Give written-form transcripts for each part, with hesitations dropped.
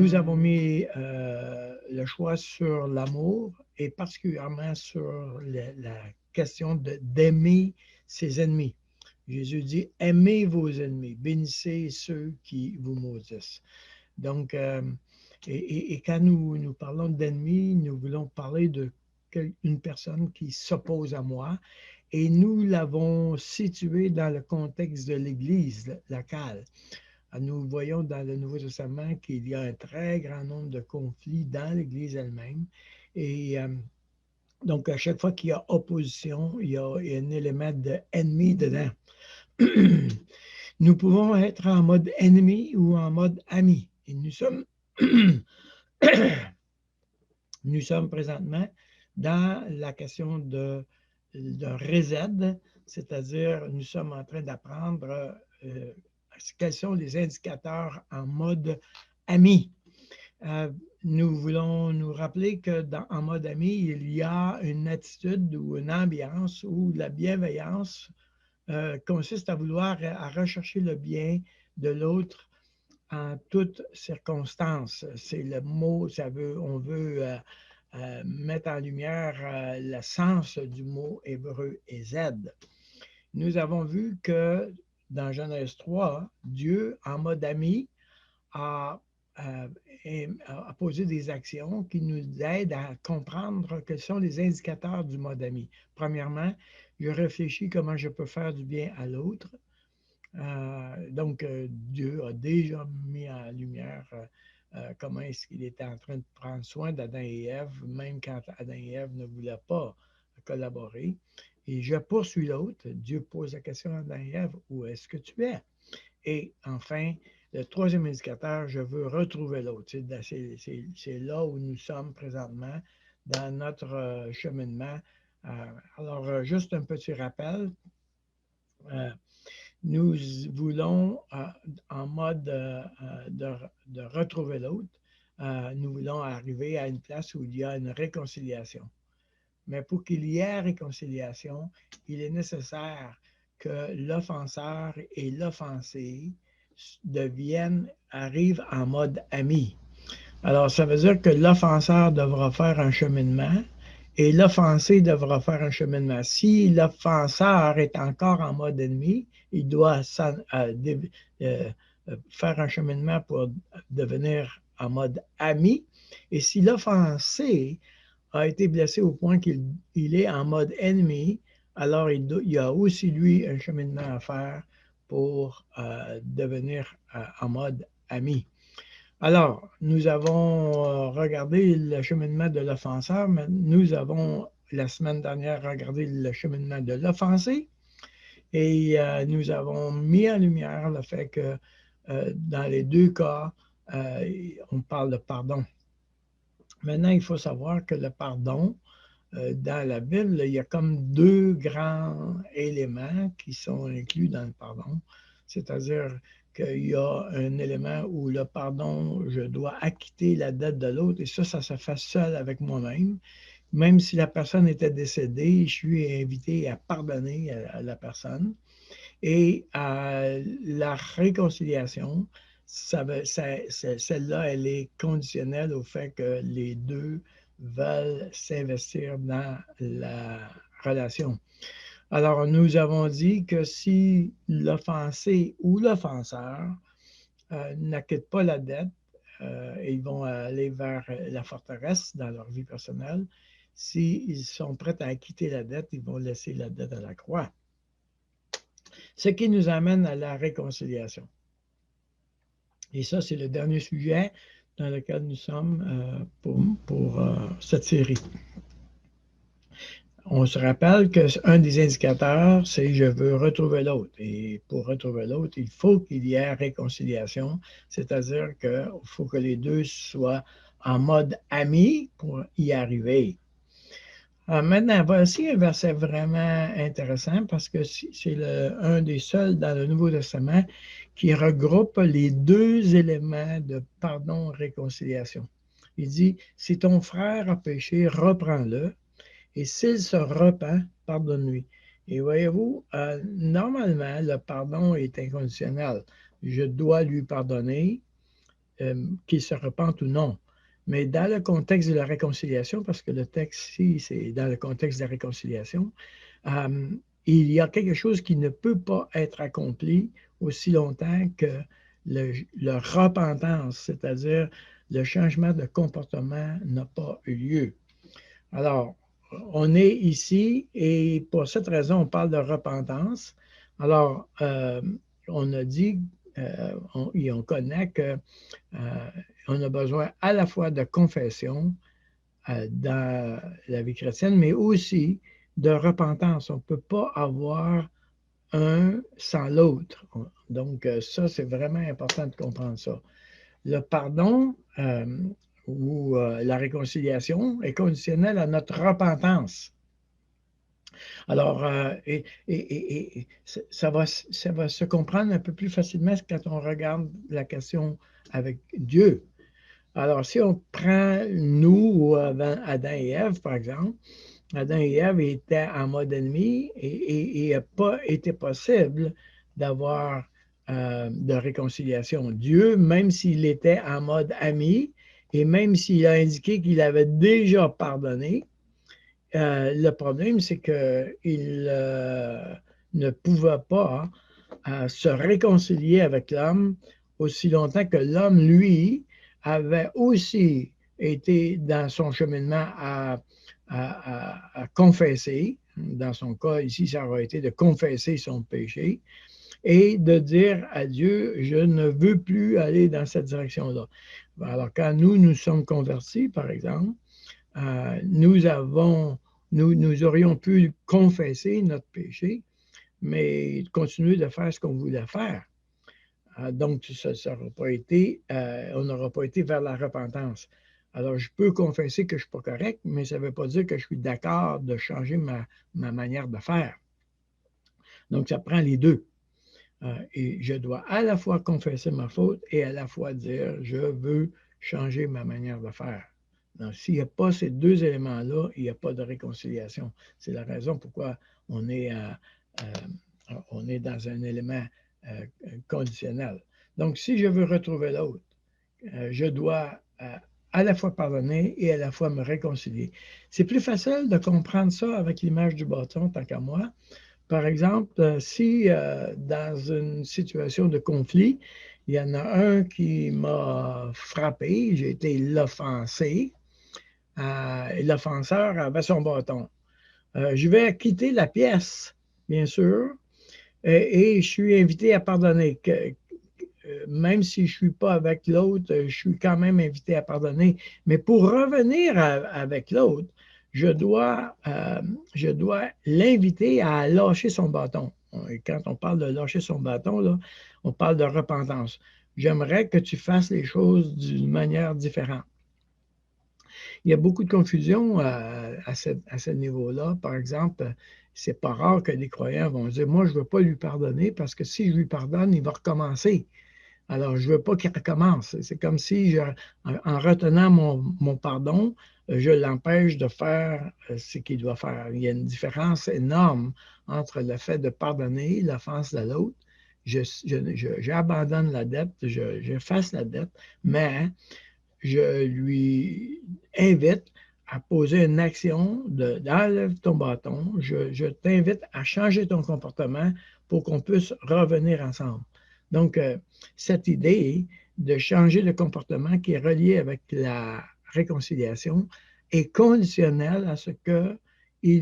Nous avons mis le choix sur l'amour et particulièrement sur la question d'aimer ses ennemis. Jésus dit, aimez vos ennemis, bénissez ceux qui vous maudissent. Donc, et quand nous parlons d'ennemis, nous voulons parler d'une personne qui s'oppose à moi et nous l'avons situé dans le contexte de l'Église locale. Nous voyons dans le Nouveau Testament qu'il y a un très grand nombre de conflits dans l'Église elle-même. Et donc, à chaque fois qu'il y a opposition, il y a un élément d'ennemi dedans. Nous pouvons être en mode ennemi ou en mode ami. Et nous sommes, nous sommes présentement dans la question de reset, c'est-à-dire nous sommes en train d'apprendre quels sont les indicateurs en mode ami. Nous voulons nous rappeler qu'en mode ami, il y a une attitude ou une ambiance où la bienveillance consiste à vouloir à rechercher le bien de l'autre en toutes circonstances. C'est le mot, on veut mettre en lumière le sens du mot hébreu Ezed. Nous avons vu que dans Genèse 3, Dieu, en mode ami, a posé des actions qui nous aident à comprendre quels sont les indicateurs du mode ami. Premièrement, je réfléchis comment je peux faire du bien à l'autre. Donc, Dieu a déjà mis en lumière comment est-ce qu'il était en train de prendre soin d'Adam et Ève, même quand Adam et Ève ne voulaient pas collaborer. Et je poursuis l'autre. Dieu pose la question à Adam et Ève, où est-ce que tu es? Et enfin, le troisième indicateur, je veux retrouver l'autre. C'est là où nous sommes présentement dans notre cheminement. Alors, juste un petit rappel. Nous voulons, en mode de retrouver l'autre, nous voulons arriver à une place où il y a une réconciliation. Mais pour qu'il y ait réconciliation, il est nécessaire que l'offenseur et l'offensé arrivent en mode ami. Alors, ça veut dire que l'offenseur devra faire un cheminement et l'offensé devra faire un cheminement. Si l'offenseur est encore en mode ennemi, il doit faire un cheminement pour devenir en mode ami. Et si l'offensé a été blessé au point qu'il est en mode ennemi, alors il y a aussi lui un cheminement à faire pour devenir en mode ami. Alors, nous avons regardé le cheminement de l'offenseur, mais nous avons la semaine dernière regardé le cheminement de l'offensé et nous avons mis en lumière le fait que dans les deux cas, on parle de pardon. Maintenant, il faut savoir que le pardon, dans la Bible, il y a comme deux grands éléments qui sont inclus dans le pardon. C'est-à-dire qu'il y a un élément où le pardon, je dois acquitter la dette de l'autre, et ça se fait seul avec moi-même. Même si la personne était décédée, je suis invité à pardonner à la personne. Et la réconciliation, celle-là, elle est conditionnelle au fait que les deux veulent s'investir dans la relation. Alors, nous avons dit que si l'offensé ou l'offenseur n'acquitte pas la dette, ils vont aller vers la forteresse dans leur vie personnelle. S'ils sont prêts à acquitter la dette, ils vont laisser la dette à la croix. Ce qui nous amène à la réconciliation. Et ça, c'est le dernier sujet dans lequel nous sommes pour cette série. On se rappelle qu'un des indicateurs, c'est je veux retrouver l'autre. Et pour retrouver l'autre, il faut qu'il y ait réconciliation, c'est-à-dire qu'il faut que les deux soient en mode ami pour y arriver. Maintenant, voici un verset vraiment intéressant parce que c'est un des seuls dans le Nouveau Testament qui regroupe les deux éléments de pardon-réconciliation. Il dit, si ton frère a péché, reprends-le, et s'il se repent, pardonne-lui. Et voyez-vous, normalement, le pardon est inconditionnel. Je dois lui pardonner qu'il se repente ou non. Mais dans le contexte de la réconciliation, parce que le texte ici, c'est dans le contexte de la réconciliation, il y a quelque chose qui ne peut pas être accompli aussi longtemps que le repentance, c'est-à-dire le changement de comportement n'a pas eu lieu. Alors, on est ici et pour cette raison, on parle de repentance. Alors, on a dit, on connaît qu'on a besoin à la fois de confession dans la vie chrétienne, mais aussi de repentance. On ne peut pas avoir un sans l'autre. Donc, ça, c'est vraiment important de comprendre ça. Le pardon ou la réconciliation est conditionnelle à notre repentance. Alors, ça va se comprendre un peu plus facilement quand on regarde la question avec Dieu. Alors, si on prend nous, Adam et Ève, par exemple, Adam et Ève étaient en mode ennemi et il n'a pas été possible d'avoir de réconciliation. Dieu, même s'il était en mode ami et même s'il a indiqué qu'il avait déjà pardonné, le problème, c'est qu'il ne pouvait pas se réconcilier avec l'homme aussi longtemps que l'homme, lui, avait aussi été dans son cheminement à confesser. Dans son cas, ici, ça aurait été de confesser son péché et de dire à Dieu, je ne veux plus aller dans cette direction-là. Alors, quand nous sommes convertis, par exemple, nous aurions pu confesser notre péché, mais continuer de faire ce qu'on voulait faire. Donc, ça n'aura pas été, on n'aura pas été vers la repentance. Alors, je peux confesser que je ne suis pas correct, mais ça ne veut pas dire que je suis d'accord de changer ma manière de faire. Donc, ça prend les deux. Et je dois à la fois confesser ma faute et à la fois dire, je veux changer ma manière de faire. Donc, s'il n'y a pas ces deux éléments-là, il n'y a pas de réconciliation. C'est la raison pourquoi on est dans un élément conditionnel. Donc, si je veux retrouver l'autre, je dois à la fois pardonner et à la fois me réconcilier. C'est plus facile de comprendre ça avec l'image du bâton, tant qu'à moi. Par exemple, si dans une situation de conflit, il y en a un qui m'a frappé, j'ai été l'offensé, et l'offenseur avait son bâton. Je vais quitter la pièce, bien sûr, et je suis invité à pardonner. Même si je ne suis pas avec l'autre, je suis quand même invité à pardonner. Mais pour revenir avec l'autre, je dois l'inviter à lâcher son bâton. Et quand on parle de lâcher son bâton, là, on parle de repentance. J'aimerais que tu fasses les choses d'une manière différente. Il y a beaucoup de confusion à ce niveau-là. Par exemple, c'est pas rare que les croyants vont dire, moi, je ne veux pas lui pardonner parce que si je lui pardonne, il va recommencer. Alors, je ne veux pas qu'il recommence. C'est comme si, en retenant mon pardon, je l'empêche de faire ce qu'il doit faire. Il y a une différence énorme entre le fait de pardonner l'offense de l'autre. J'abandonne la dette, j'efface la dette, mais je lui invite à poser une action d'enlève ton bâton. Je t'invite à changer ton comportement pour qu'on puisse revenir ensemble. Donc, cette idée de changer le comportement qui est relié avec la réconciliation est conditionnelle à ce qu'il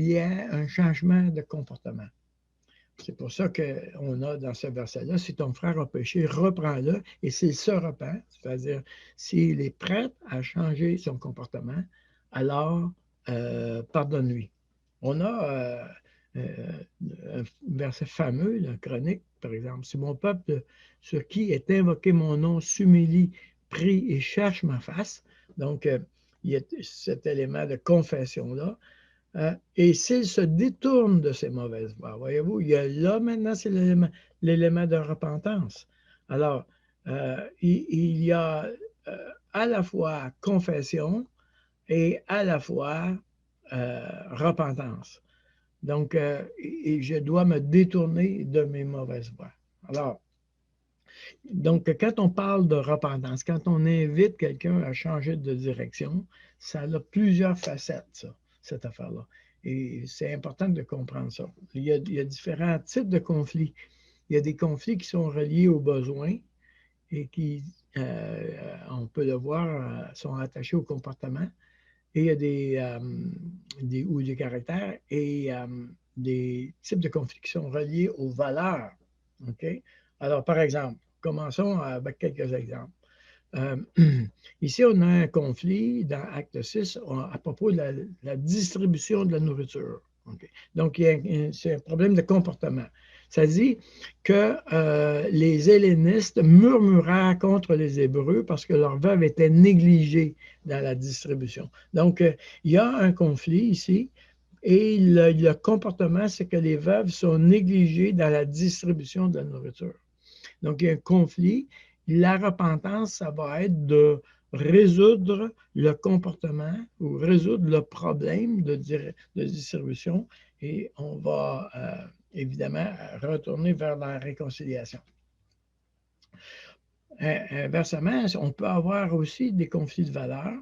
y ait un changement de comportement. C'est pour ça qu'on a dans ce verset-là, si ton frère a péché, reprends-le, et s'il se repent, c'est-à-dire s'il est prêt à changer son comportement, alors pardonne-lui. On a un verset fameux, la Chronique, par exemple. Si mon peuple, sur qui est invoqué mon nom, s'humilie, prie et cherche ma face, donc il y a cet élément de confession-là. Et s'il se détourne de ces mauvaises voies, voyez-vous, il y a là maintenant, c'est l'élément de repentance. Alors, il y a à la fois confession et à la fois repentance. Donc, et je dois me détourner de mes mauvaises voies. Alors, Donc, quand on parle de repentance, quand on invite quelqu'un à changer de direction, ça a plusieurs facettes, ça, cette affaire-là. Et c'est important de comprendre ça. Il y a différents types de conflits. Il y a des conflits qui sont reliés aux besoins et qui, on peut le voir, sont attachés au comportement. Et il y a des caractères et des types de conflits qui sont reliés aux valeurs. OK? Alors, par exemple, commençons avec quelques exemples. Euh, ici, on a un conflit dans Acte 6 à propos de la distribution de la nourriture. Okay. Donc, c'est un problème de comportement. Ça dit que les Hellénistes murmurèrent contre les Hébreux parce que leurs veuves étaient négligées dans la distribution. Donc, il y a un conflit ici et le comportement, c'est que les veuves sont négligées dans la distribution de la nourriture. Donc, il y a un conflit. La repentance, ça va être de résoudre le comportement ou résoudre le problème de distribution et on va évidemment retourner vers la réconciliation. Inversement, on peut avoir aussi des conflits de valeurs.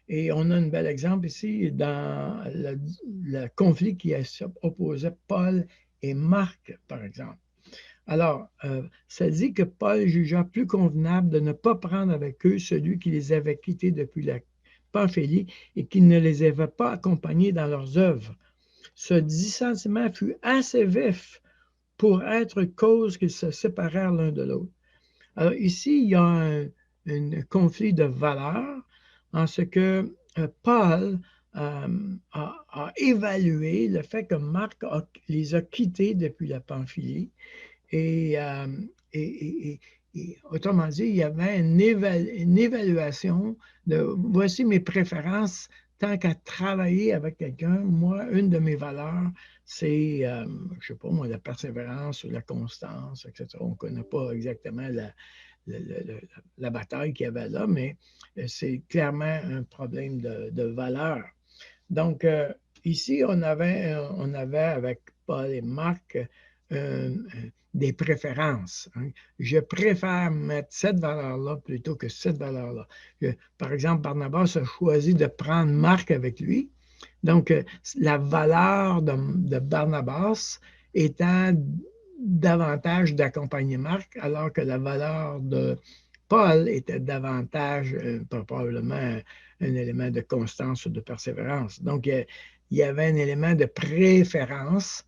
Et on a un bel exemple ici dans le conflit qui opposait Paul et Marc, par exemple. Alors, ça dit que Paul jugea plus convenable de ne pas prendre avec eux celui qui les avait quittés depuis la Pamphylie et qui ne les avait pas accompagnés dans leurs œuvres. Ce dissentiment fut assez vif pour être cause qu'ils se séparèrent l'un de l'autre. Alors ici, il y a un conflit de valeurs en ce que Paul a évalué le fait que Marc les a quittés depuis la Pamphylie. Et autrement dit, il y avait une évaluation de voici mes préférences tant qu'à travailler avec quelqu'un. Moi, une de mes valeurs, c'est, je ne sais pas moi, la persévérance ou la constance, etc. On ne connaît pas exactement la bataille qu'il y avait là, mais c'est clairement un problème de valeur. Donc, ici, on avait avec Paul et Marc des préférences. Hein. Je préfère mettre cette valeur-là plutôt que cette valeur-là. Par exemple, Barnabas a choisi de prendre Marc avec lui. Donc, la valeur de Barnabas étant davantage d'accompagner Marc, alors que la valeur de Paul était davantage, probablement, un élément de constance ou de persévérance. Donc, il y avait un élément de préférence,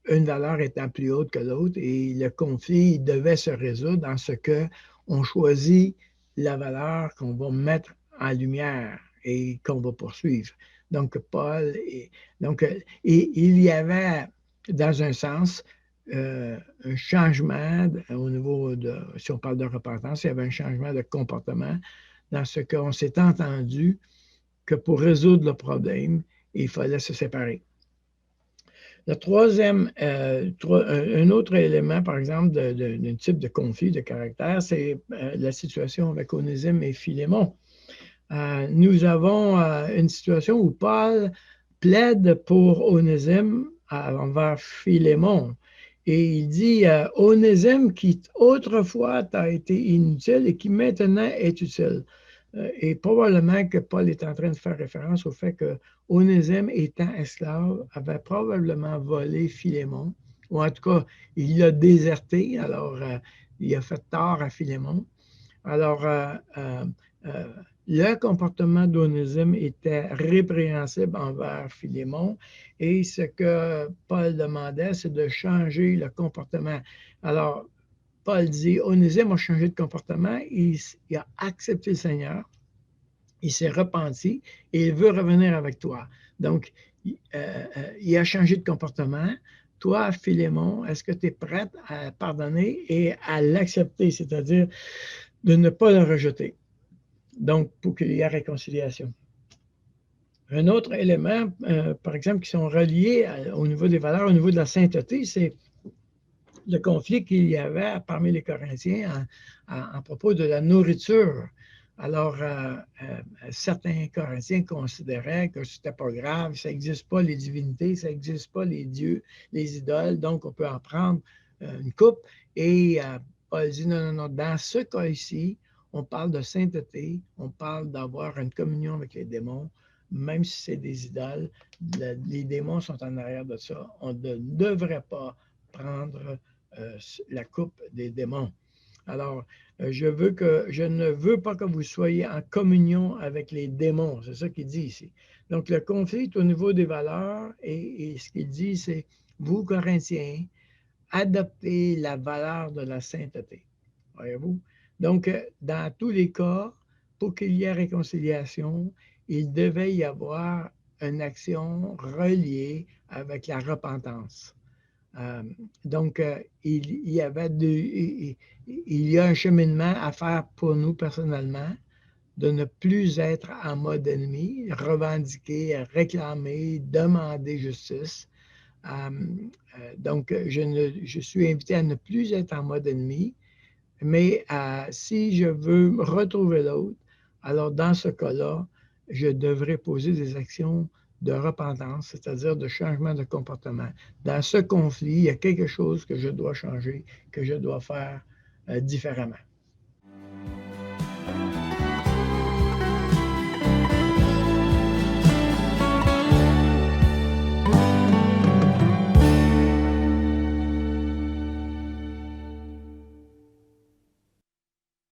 une valeur étant plus haute que l'autre, et le conflit devait se résoudre en ce qu'on choisit la valeur qu'on va mettre en lumière et qu'on va poursuivre. Donc, et il y avait, dans un sens, un changement au niveau de, si on parle de repentance, il y avait un changement de comportement dans ce qu'on s'est entendu que pour résoudre le problème, il fallait se séparer. Le troisième, un autre élément, par exemple, d'un type de conflit de caractère, c'est la situation avec Onésime et Philémon. Nous avons une situation où Paul plaide pour Onésime envers Philémon. Et il dit, Onésime qui autrefois t'a été inutile et qui maintenant est utile. Et probablement que Paul est en train de faire référence au fait que Onésime, étant esclave, avait probablement volé Philémon, ou en tout cas, il l'a déserté, alors il a fait tort à Philémon. Alors, le comportement d'Onésime était répréhensible envers Philémon et ce que Paul demandait, c'est de changer le comportement. Alors, Paul dit, Onésime a changé de comportement, il a accepté le Seigneur, il s'est repenti et il veut revenir avec toi. Donc, il a changé de comportement. Toi, Philémon, est-ce que tu es prête à pardonner et à l'accepter, c'est-à-dire de ne pas le rejeter? Donc, pour qu'il y ait réconciliation. Un autre élément, par exemple, qui sont reliés au niveau des valeurs, au niveau de la sainteté, c'est le conflit qu'il y avait parmi les Corinthiens à propos de la nourriture. Alors, certains Corinthiens considéraient que ce n'était pas grave, ça n'existe pas les divinités, ça n'existe pas les dieux, les idoles, donc on peut en prendre une couple. Et Paul dit non, non, non, dans ce cas ici, on parle de sainteté, on parle d'avoir une communion avec les démons, même si c'est des idoles, les démons sont en arrière de ça. On ne devrait pas prendre la coupe des démons. Alors, je ne veux pas que vous soyez en communion avec les démons. C'est ça qu'il dit ici. Donc, le conflit est au niveau des valeurs et ce qu'il dit, c'est, vous, Corinthiens, adoptez la valeur de la sainteté. Voyez-vous? Donc, dans tous les cas, pour qu'il y ait réconciliation, il devait y avoir une action reliée avec la repentance. Donc, il y a un cheminement à faire pour nous personnellement, de ne plus être en mode ennemi, revendiquer, réclamer, demander justice. Donc, je suis invité à ne plus être en mode ennemi, mais si je veux retrouver l'autre, alors dans ce cas-là, je devrais poser des actions de repentance, c'est-à-dire de changement de comportement. Dans ce conflit, il y a quelque chose que je dois changer, que je dois faire différemment.